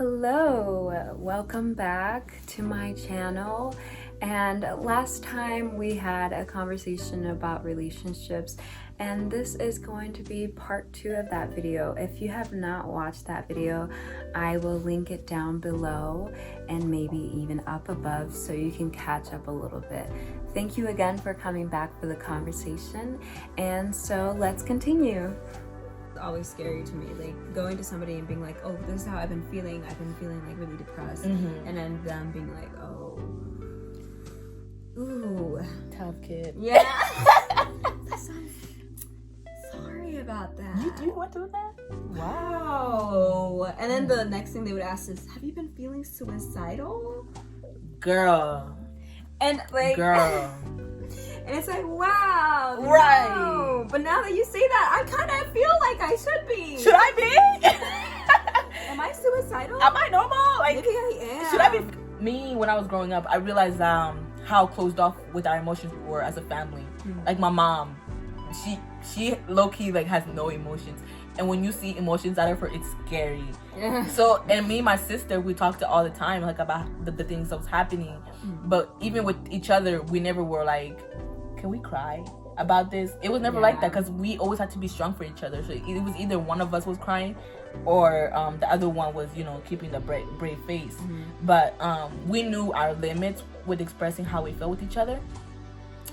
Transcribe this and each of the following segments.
Hello, welcome back to my channel. And last time we had a conversation about relationships, and this is going to be part 2 of that video. If you have not watched that video, I will link it down below and maybe even up above so you can catch up a little bit. Thank you again for coming back for the conversation, and so let's continue. Always scary to me, like going to somebody and being like, oh, this is how I've been feeling like really depressed, and then them being like, oh, ooh, tough kid. Yeah. Sorry about that. You went through that? Wow. And then the next thing they would ask is, have you been feeling suicidal? Girl. And like, girl. and it's like, wow, right. No. But now that you say that, I kind of feel like I should be. Should I be? Am I suicidal? Am I normal? Like, maybe I am. Should I be? Me, when I was growing up, I realized how closed off with our emotions we were as a family. Like my mom, she low-key like has no emotions. And when you see emotions out of her, it's scary. Yeah. So, and me and my sister, we talked all the time, like, about the things that was happening. But even with each other, we never were like, can we cry about this? It was never like that, because we always had to be strong for each other. So it was either one of us was crying, or the other one was, keeping the brave face. But we knew our limits with expressing how we felt with each other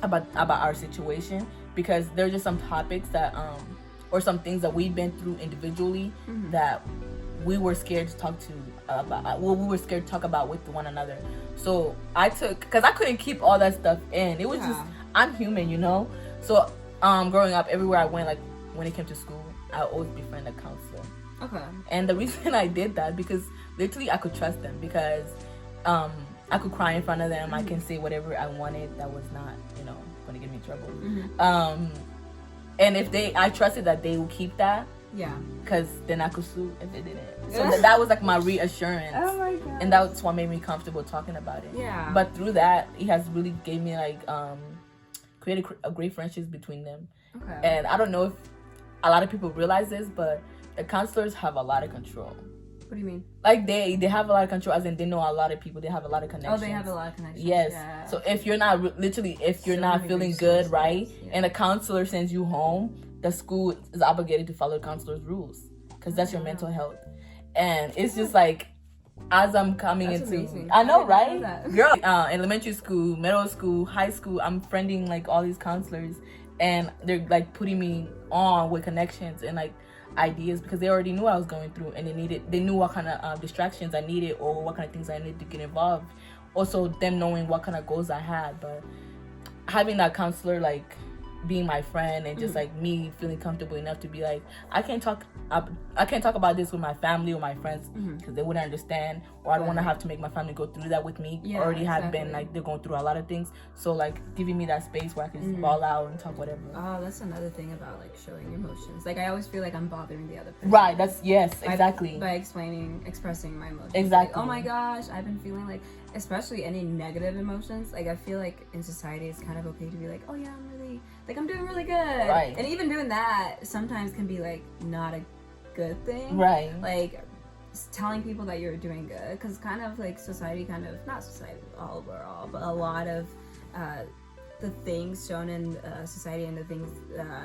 about our situation, because there are just some topics that or some things that we've been through individually that we were scared to talk to about. Well, we were scared to talk about with one another. So because I couldn't keep all that stuff in. It was just, I'm human, So growing up, everywhere I went, like when it came to school, I always befriend a counselor. Okay. And the reason I did that, because literally I could trust them, because I could cry in front of them. I can say whatever I wanted that was not, going to get me in trouble. And if I trusted that they would keep that. Yeah. Because then I could sue if they didn't. So that was like my reassurance. Oh my god. And that's what made me comfortable talking about it. Yeah. But through that, it has really gave me like created a great friendship between them. Okay. And I don't know if a lot of people realize this, but the counselors have a lot of control. What do you mean? Like they have a lot of control, as in they know a lot of people. They have a lot of connections. Oh, they have a lot of connections. Yes. Yeah. So if you're not not feeling good, right, and a counselor sends you home, the school is obligated to follow the counselor's rules, because that's your mental health. And it's just like, as I'm coming into, amazing. I know, right? Girl, elementary school, middle school, high school, I'm friending like all these counselors, and they're like putting me on with connections and like ideas, because they already knew what I was going through, and they knew what kind of distractions I needed, or what kind of things I needed to get involved. Also, them knowing what kind of goals I had. But having that counselor like being my friend, and just like me feeling comfortable enough to be like, I can't talk about this with my family or my friends, because they wouldn't understand, or I don't want to have to make my family go through that with me. Yeah, already have been like, they're going through a lot of things, so like giving me that space where I can just ball out and talk whatever. Oh, that's another thing about like showing emotions. Like I always feel like I'm bothering the other person. Right. That's exactly. By expressing my emotions. Exactly. Like, oh my gosh, I've been feeling like, especially any negative emotions. Like I feel like in society it's kind of okay to be like, oh yeah, I'm doing really good. Right. And even doing that sometimes can be like not a good thing. Right. Like telling people that you're doing good, because kind of like society not society overall, but a lot of the things shown in society, and the things,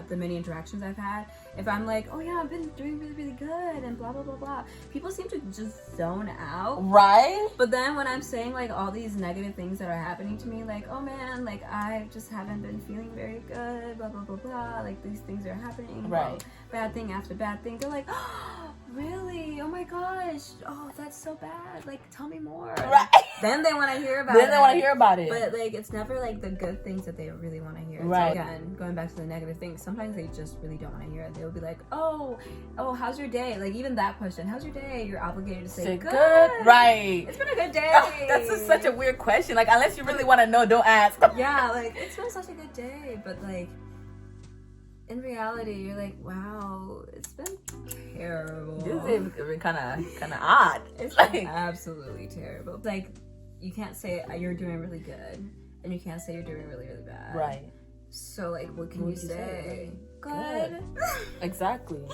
the many interactions I've had, if I'm like, oh yeah, I've been doing really, really good and blah, blah, blah, blah, people seem to just zone out. Right. But then when I'm saying like all these negative things that are happening to me, like, oh man, like I just haven't been feeling very good, blah, blah, blah, blah, like these things are happening. Right. Bad thing after bad thing. They're like, oh, really? Oh my gosh. Oh, that's so bad. Like, tell me more. Right. Then they want to hear about it. But like, it's never like the good things that they really want to hear. Right. So again, going back to the negative things, sometimes they just really don't want to hear it. They'll be like, oh, how's your day? Like even that question, how's your day? You're obligated to say good. Right. It's been a good day. Oh, that's just such a weird question. Like, unless you really want to know, don't ask. Yeah, like it's been such a good day, but like in reality, you're like, wow, it's been terrible. This is kind of odd. It's like absolutely terrible. Like, you can't say you're doing really good, and you can't say you're doing really, really bad. Right. So, like, what can you say? Good. Exactly.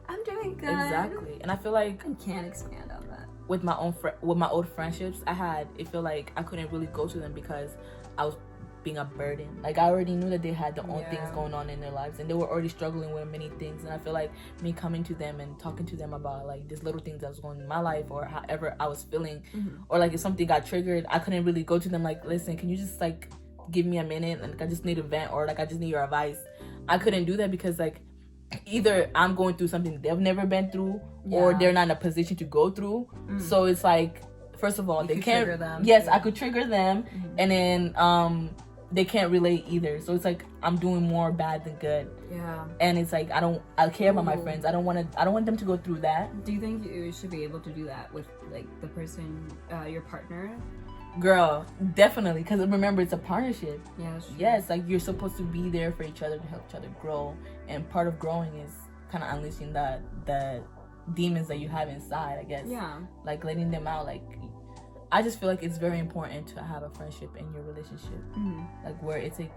I'm doing good. Exactly. And I feel like... I can't expand on that. with my old friendships I had, it felt like I couldn't really go to them because I was being a burden. Like, I already knew that they had their own things going on in their lives, and they were already struggling with many things. And I feel like me coming to them and talking to them about like these little things that was going on in my life, or however I was feeling, or like if something got triggered, I couldn't really go to them like, listen, can you just like give me a minute, and like, I just need a vent, or like I just need your advice. I couldn't do that because like either I'm going through something they've never been through, or they're not in a position to go through. So it's like, first of all, they can't trigger them. Yes, I could trigger them, and then they can't relate either. So it's like I'm doing more bad than good. Yeah. And it's like I care about my friends. I don't want them to go through that. Do you think you should be able to do that with like the person, your partner? Girl, definitely, because remember, it's a partnership. Yeah, that's true. Yes, like you're supposed to be there for each other to help each other grow, and part of growing is kind of unleashing the demons that you have inside, I guess. Yeah. Like letting them out. Like, I just feel like it's very important to have a friendship in your relationship. Like, where it's like,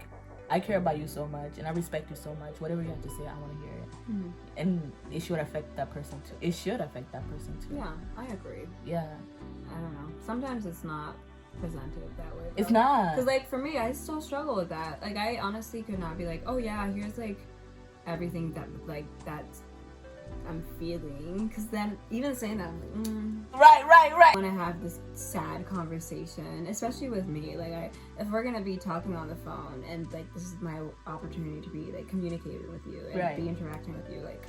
I care about you so much and I respect you so much. Whatever you have to say, I want to hear it. And it should affect that person too. It should affect that person too. Yeah, I agree. Yeah. I don't know. Sometimes it's not presented that way, though. It's not. Because like for me, I still struggle with that. Like, I honestly could not be like, oh yeah, here's like everything that like that's I'm feeling, because then even saying that, I'm like, right. I want to have this sad conversation, especially with me. Like, if we're gonna be talking on the phone, and like this is my opportunity to be like communicating with you and be interacting with you, like,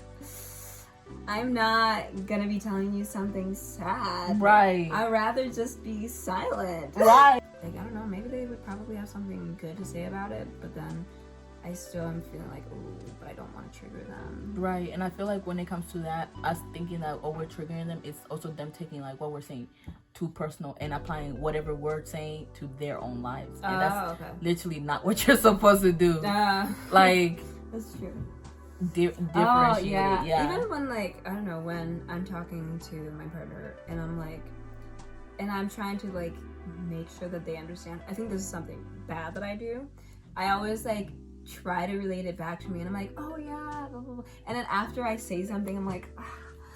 I'm not gonna be telling you something sad. Right. I'd rather just be silent. Right. Like, I don't know, maybe they would probably have something good to say about it, but then I still am feeling like, oh, but I don't want to trigger them. Right. And I feel like when it comes to that, us thinking that, oh, we're triggering them, it's also them taking like what we're saying too personal and applying whatever we're saying to their own lives. And that's literally not what you're supposed to do. Like, that's true. Differentiate. Yeah. Even when, like, I don't know, when I'm talking to my partner and I'm like, and I'm trying to like make sure that they understand. I think this is something bad that I do. I always like try to relate it back to me, and I'm like, oh yeah, blah, blah, blah. And then after I say something, I'm like,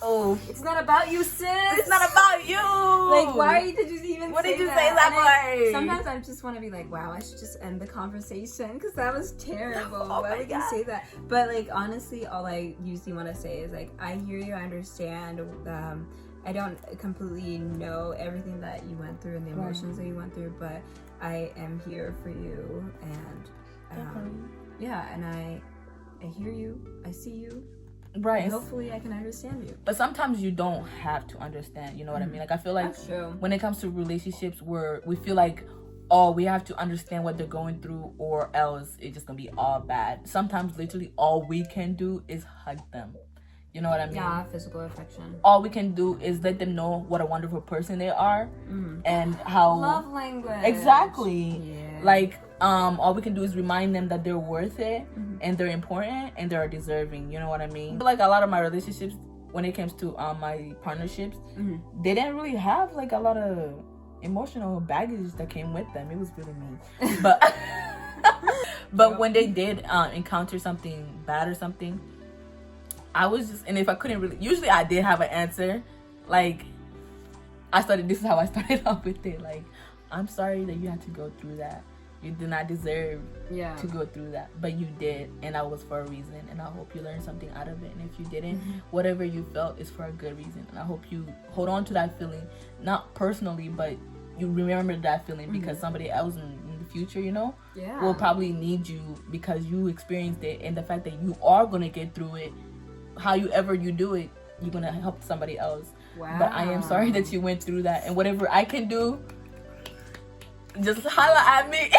oh, it's not about you, sis. It's not about you. Like, why did you even what say did you that? say that way? Sometimes I just want to be like, wow, I should just end the conversation because that was terrible. Why would you say that? But like, honestly, all I usually want to say is like, I hear you, I understand. I don't completely know everything that you went through and the emotions that you went through, but I am here for you, and yeah, and I hear you, I see you, right, and hopefully I can understand you. But sometimes you don't have to understand, you know what I mean? Like, I feel like when it comes to relationships where we feel like, oh, we have to understand what they're going through, or else it's just gonna be all bad. Sometimes literally all we can do is hug them. You know what I mean? Yeah, physical affection. All we can do is let them know what a wonderful person they are, and how love language. Exactly. Yeah. Like, all we can do is remind them that they're worth it, and they're important, and they're deserving. You know what I mean? Like, a lot of my relationships, when it comes to my partnerships, they didn't really have like a lot of emotional baggage that came with them. It was really me, but when they did encounter something bad or something, I was just, and if I couldn't really, usually I did have an answer. Like, this is how I started off with it. Like, I'm sorry that you had to go through that. You did not deserve to go through that, but you did, and that was for a reason, and I hope you learned something out of it. And if you didn't, whatever you felt is for a good reason, and I hope you hold on to that feeling, not personally, but you remember that feeling, because somebody else in the future, you know, will probably need you because you experienced it, and the fact that you are going to get through it, however you do it, you're gonna help somebody else. But I am sorry that you went through that, and whatever I can do, just holla at me.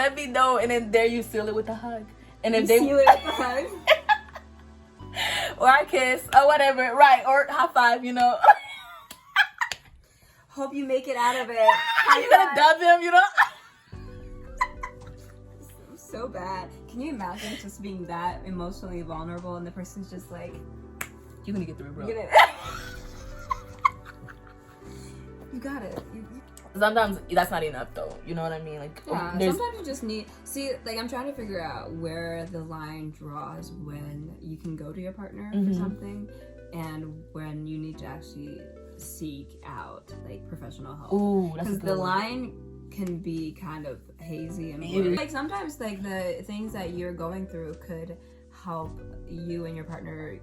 Let me know, and then there you seal it with a hug. And if seal it with a hug, or a kiss, or whatever, right? Or high five, you know. Hope you make it out of it. You gonna dub him, you know. So bad. Can you imagine just being that emotionally vulnerable and the person's just like, you're gonna get through it, bro. You got it. Sometimes that's not enough though, you know what I mean? Like, sometimes you just need, like, I'm trying to figure out where the line draws when you can go to your partner for something and when you need to actually seek out like professional help. Ooh, that's a Because good the one. line can be kind of hazy and It blurry. is. Like sometimes like the things that you're going through could help you and your partner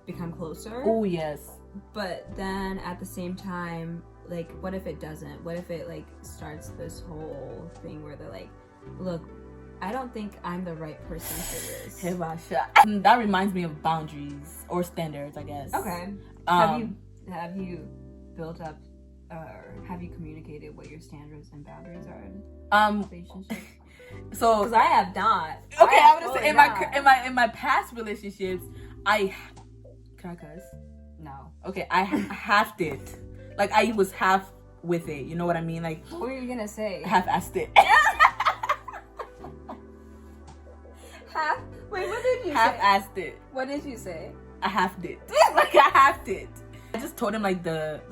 become closer. Oh yes. But then at the same time, like what if it doesn't? What if it like starts this whole thing where they're like, look, I don't think I'm the right person for this. Hey, Basha. That reminds me of boundaries or standards, I guess. Okay. Um, have you built up or have you communicated what your standards and boundaries are in a relationship? So Because I have not. okay, I I'm gonna say in my past relationships, can I cuss? No. Okay, I halved it. Like I was half with it. You know what I mean? Like What were you gonna say? half-assed it. Half. Wait, what did you say? Half-assed it. What did you say? I halved it. Like I halved it. I just told him like that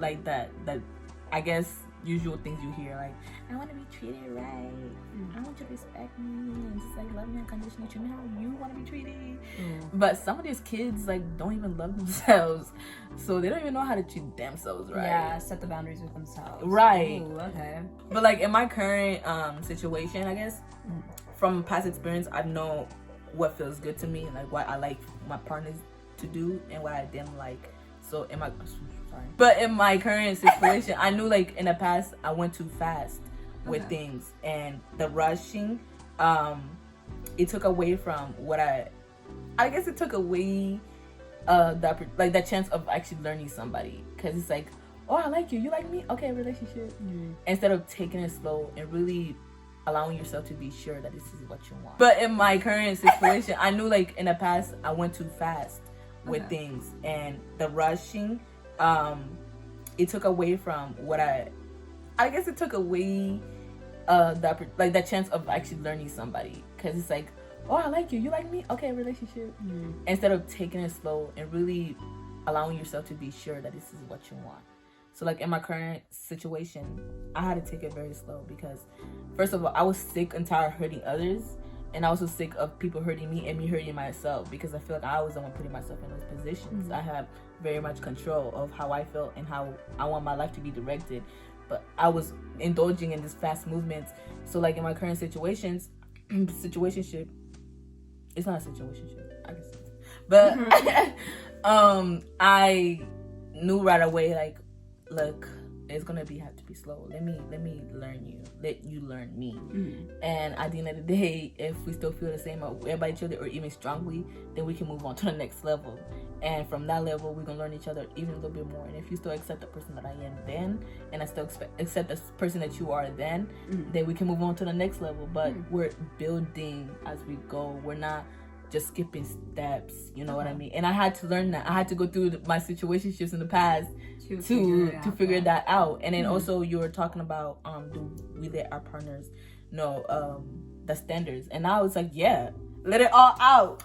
I guess usual things you hear, like I want to be treated right. I want you to respect me and just like love me unconditionally. Treat me how you want to be treated. But some of these kids like don't even love themselves, so they don't even know how to treat themselves right. Yeah, set the boundaries with themselves. Right. Ooh, okay. But like in my current situation, I guess from past experience, I know what feels good to me, like what I like my partners to do and what I didn't like. So in my current situation, I knew like in the past I went too fast with things, and the rushing, it took away from what I guess it took away that chance of actually learning somebody, because it's like, oh, I like you like me, okay, relationship, instead of taking it slow and really allowing yourself to be sure that this is what you want. But in my current situation, I knew like in the past I went too fast with things, and the rushing, it took away from what I guess it took away that chance of actually learning somebody, because it's like, oh, I like you like me, okay, relationship, instead of taking it slow and really allowing yourself to be sure that this is what you want. So like in my current situation, I had to take it very slow, because first of all, I was sick and tired of hurting others, and I was so sick of people hurting me and me hurting myself, because I feel like I was the one putting myself in those positions. I have very much control of how I felt and how I want my life to be directed, but I was indulging in this fast movements. So like in my current situationship, it's not a situationship, I guess, but I knew right away, like, look, it's gonna have to be slow. Let me learn you. Let you learn me. And at the end of the day, if we still feel the same about each other or even strongly, then we can move on to the next level. And from that level, we're gonna learn each other even a little bit more. And if you still accept the person that I am then, and I still accept the person that you are then we can move on to the next level. But we're building as we go. We're not just skipping steps, you know what I mean? And I had to learn that. I had to go through my situationships in the past to figure that out. And then also you were talking about do we let our partners know the standards, and I was like, yeah, let it all out.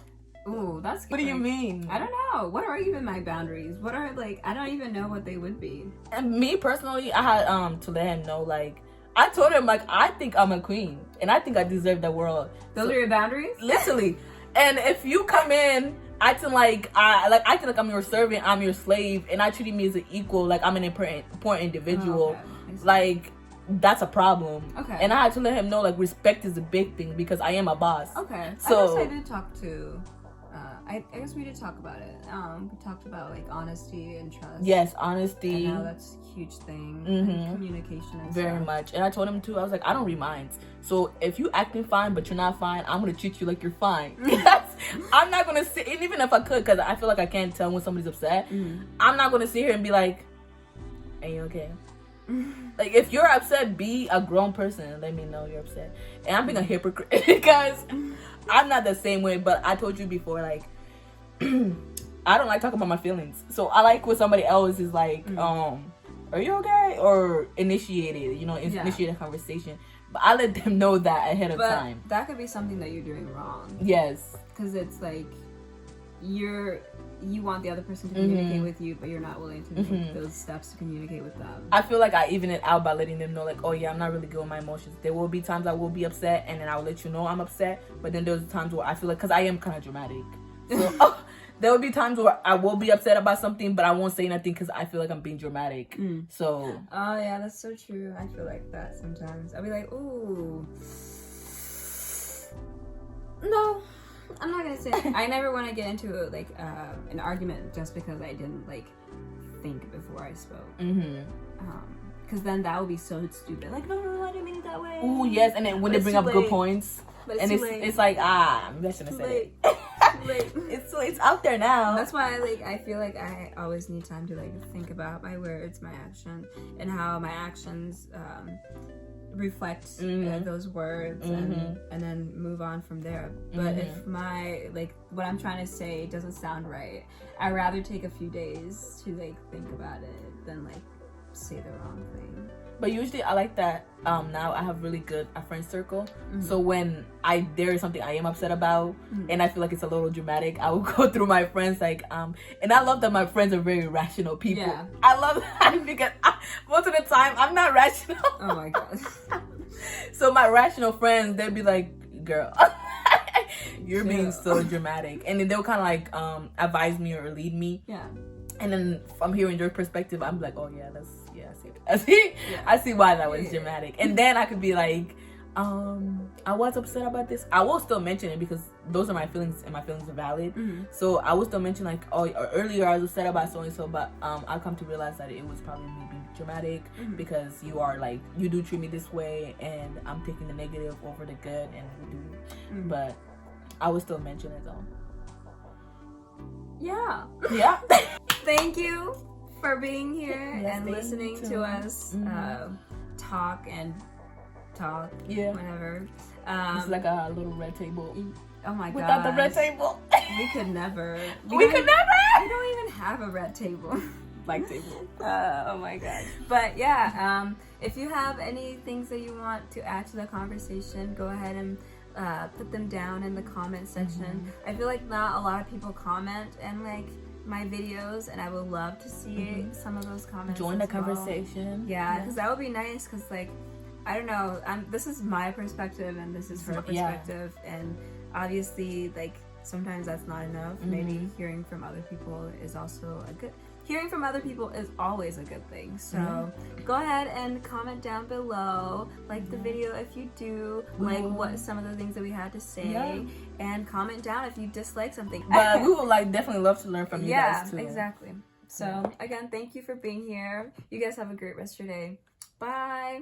Ooh, that's good. What do you mean? I don't know. What are even my boundaries? What are, like, I don't even know what they would be. And me personally, I had to let him know, like, I told him, like, I think I'm a queen and I think I deserve the world. Those are your boundaries? Literally. And if you come in acting like I'm your servant, I'm your slave, and I treat me as an equal, like I'm an important individual, like that's a problem. Okay. And I had to let him know, like, respect is a big thing, because I am a boss. Okay. So I guess I did talk to I guess we did talk about it. We talked about like honesty and trust. Yes, honesty. And how that's a huge thing. And communication and very stuff. much. And I told him too, I was like, I don't read minds. So if you acting fine but you're not fine, I'm gonna treat you like you're fine. I'm not gonna sit, and even if I could, because I feel like I can't tell when somebody's upset, I'm not gonna sit here and be like, are you okay? Like, if you're upset, be a grown person and let me know you're upset. And I'm being a hypocrite because I'm not the same way. But I told you before, like, I don't like talking about my feelings. So I like when somebody else is like, are you okay? Or initiate it, initiate a conversation. But I let them know that ahead of time. That could be something that you're doing wrong. Yes. Because it's like, you want the other person to communicate with you, but you're not willing to make those steps to communicate with them. I feel like I even it out by letting them know, like, oh yeah, I'm not really good with my emotions. There will be times I will be upset, and then I will let you know I'm upset. But then there's times where I feel like, because I am kind of dramatic, there will be times where I will be upset about something, but I won't say nothing because I feel like I'm being dramatic. So. Oh yeah, that's so true. I feel like that sometimes. I'll be like, ooh, no, I'm not gonna say it. I never want to get into like an argument just because I didn't like think before I spoke. Because then that would be so stupid. Like, no, I didn't mean it that way. Oh yes, and then when they bring up good points, but and it's like maybe I shouldn't have said it. Late. It's out there now. That's why I feel like I always need time to like think about my words, my action, and how my actions reflect those words, and then move on from there. But if my like what I'm trying to say doesn't sound right, I'd rather take a few days to like think about it than like say the wrong thing. But usually I like that now I have really good a friend circle. So when there is something I am upset about and I feel like it's a little dramatic, I will go through my friends and I love that my friends are very rational people. Yeah. I love that because most of the time I'm not rational. Oh my god. So my rational friends, they'll be like, girl, you're being so dramatic, and then they'll kind of like advise me or lead me. Yeah. And then from hearing your perspective, I'm like, oh yeah, I see why that was dramatic. And then I could be like, I was upset about this. I will still mention it because those are my feelings, and my feelings are valid. So I will still mention like, oh, earlier I was upset about so and so, but I'll come to realize that it was probably me being dramatic because you are like, you do treat me this way, and I'm taking the negative over the good, and we do. But I will still mention it though. Yeah. Yeah. Thank you for being here and thank listening you. to us talk whenever. It's like a little red table. Oh my god. Without the red table. We could never. We could never. We don't even have a red table. Black table. Oh my god. But yeah, if you have any things that you want to add to the conversation, go ahead and put them down in the comment section. I feel like not a lot of people comment and like my videos, and I would love to see some of those comments. Join the as well. conversation. Yeah, because that would be nice. Because like, I don't know, this is my perspective and this is her perspective, and obviously like sometimes that's not enough. Maybe hearing from other people is also a good. Hearing from other people is always a good thing. So go ahead and comment down below, like the video if you do, like what some of the things that we had to say, and comment down if you dislike something. But we would like definitely love to learn from you guys too. Yeah, exactly. So again, thank you for being here. You guys have a great rest of your day. Bye.